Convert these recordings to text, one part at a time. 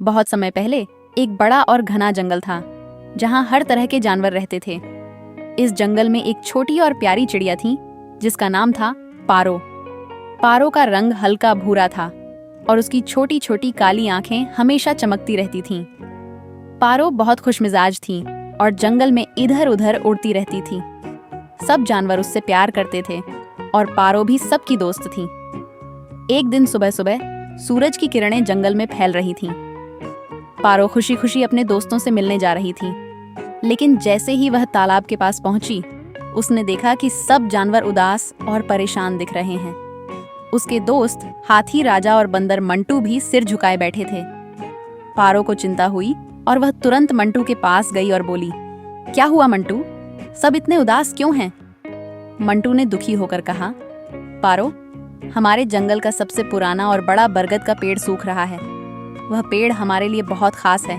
बहुत समय पहले एक बड़ा और घना जंगल था जहाँ हर तरह के जानवर रहते थे। इस जंगल में एक छोटी और प्यारी चिड़िया थी जिसका नाम था पारो। पारो का रंग हल्का भूरा था और उसकी छोटी छोटी काली आंखें हमेशा चमकती रहती थीं। पारो बहुत खुशमिजाज थी और जंगल में इधर उधर उड़ती रहती थी। सब जानवर उससे प्यार करते थे और पारो भी सबकी दोस्त थी। एक दिन सुबह सुबह सूरज की किरणें जंगल में फैल रही थीं। पारो खुशी खुशी अपने दोस्तों से मिलने जा रही थी, लेकिन जैसे ही वह तालाब के पास पहुंची, उसने देखा कि सब जानवर उदास और परेशान दिख रहे हैं। उसके दोस्त हाथी राजा और बंदर मंटू भी सिर झुकाए बैठे थे। पारो को चिंता हुई और वह तुरंत मंटू के पास गई और बोली, क्या हुआ मंटू, सब इतने उदास क्यों हैं? मंटू ने दुखी होकर कहा, पारो, हमारे जंगल का सबसे पुराना और बड़ा बरगद का पेड़ सूख रहा है। वह पेड़ हमारे लिए बहुत खास है।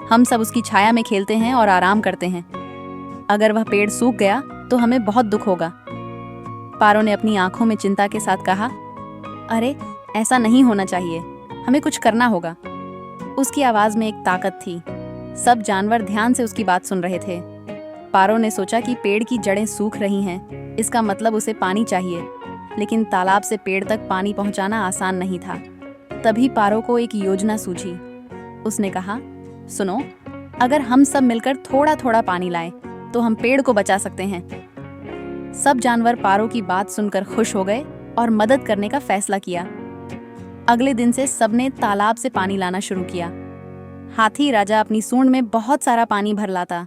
हम सब उसकी छाया में खेलते हैं और आराम करते हैं। अगर वह पेड़ सूख गया तो हमें बहुत दुख होगा। पारो ने अपनी आंखों में चिंता के साथ कहा, अरे ऐसा नहीं होना चाहिए, हमें कुछ करना होगा। उसकी आवाज में एक ताकत थी। सब जानवर ध्यान से उसकी बात सुन रहे थे। पारो ने सोचा कि पेड़ की जड़ें सूख रही हैं, इसका मतलब उसे पानी चाहिए, लेकिन तालाब से पेड़ तक पानी पहुंचाना आसान नहीं था। तभी पारो को एक योजना सूझी। उसने कहा, सुनो, अगर हम सब मिलकर थोड़ा थोड़ा पानी लाएं, तो हम पेड़ को बचा सकते हैं। सब जानवर पारो की बात सुनकर खुश हो गए और मदद करने का फैसला किया। अगले दिन से सबने तालाब से पानी लाना शुरू किया। हाथी राजा अपनी सूंड में बहुत सारा पानी भर लाता।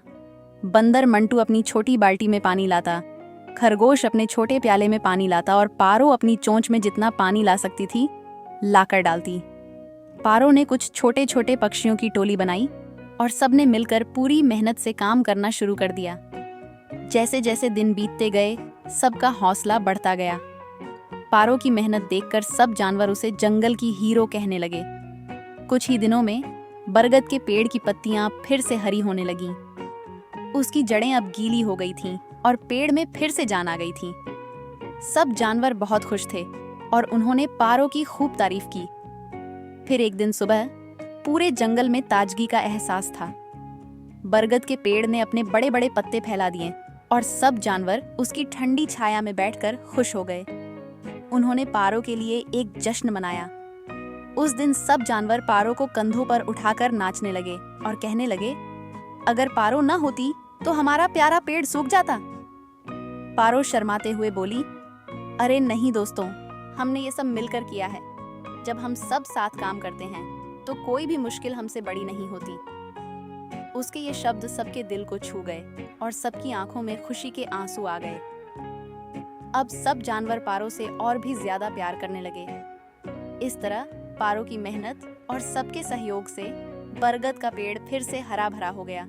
बंदर मंटू अपनी छोटी बाल्टी में पानी लाता। खरगोश अपने छोटे प्याले में पानी लाता और पारो अपनी चोंच में जितना पानी ला सकती थी लाकर डालती। पारो ने कुछ छोटे छोटे पक्षियों की टोली बनाई और सबने मिलकर पूरी मेहनत से काम करना शुरू कर दिया। जैसे जैसे दिन बीतते गए, सबका हौसला बढ़ता गया। पारो की मेहनत देखकर सब जानवर उसे जंगल की हीरो कहने लगे। कुछ ही दिनों में बरगद के पेड़ की पत्तियां फिर से हरी होने लगीं। उसकी जड़ें अब गीली हो गई थीं और पेड़ में फिर से जान आ गई थी। सब जानवर बहुत खुश थे और उन्होंने पारो की खूब तारीफ की। फिर एक दिन सुबह पूरे जंगल में ताजगी का एहसास था। बरगद के पेड़ ने अपने बड़े बड़े पत्ते फैला दिए और सब जानवर उसकी ठंडी छाया में बैठकर खुश हो गए। उन्होंने पारो के लिए एक जश्न मनाया। उस दिन सब जानवर पारो को कंधों पर उठाकर नाचने लगे और कहने लगे, अगर पारो न होती तो हमारा प्यारा पेड़ सूख जाता। पारो शर्माते हुए बोली, अरे नहीं दोस्तों, हमने ये सब मिलकर किया है। जब हम सब साथ काम करते हैं तो कोई भी मुश्किल हमसे बड़ी नहीं होती। उसके ये शब्द सबके दिल को छू गए और सबकी आंखों में खुशी के आंसू आ गए। अब सब जानवर पारो से और भी ज्यादा प्यार करने लगे। इस तरह पारो की मेहनत और सबके सहयोग से बरगद का पेड़ फिर से हरा भरा हो गया।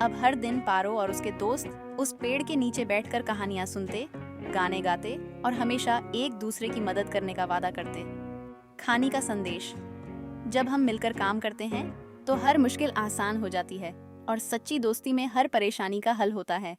अब हर दिन पारो और उसके दोस्त उस पेड़ के नीचे बैठकर कहानियां सुनते, गाने गाते और हमेशा एक दूसरे की मदद करने का वादा करते। कहानी का संदेश, जब हम मिलकर काम करते हैं तो हर मुश्किल आसान हो जाती है और सच्ची दोस्ती में हर परेशानी का हल होता है।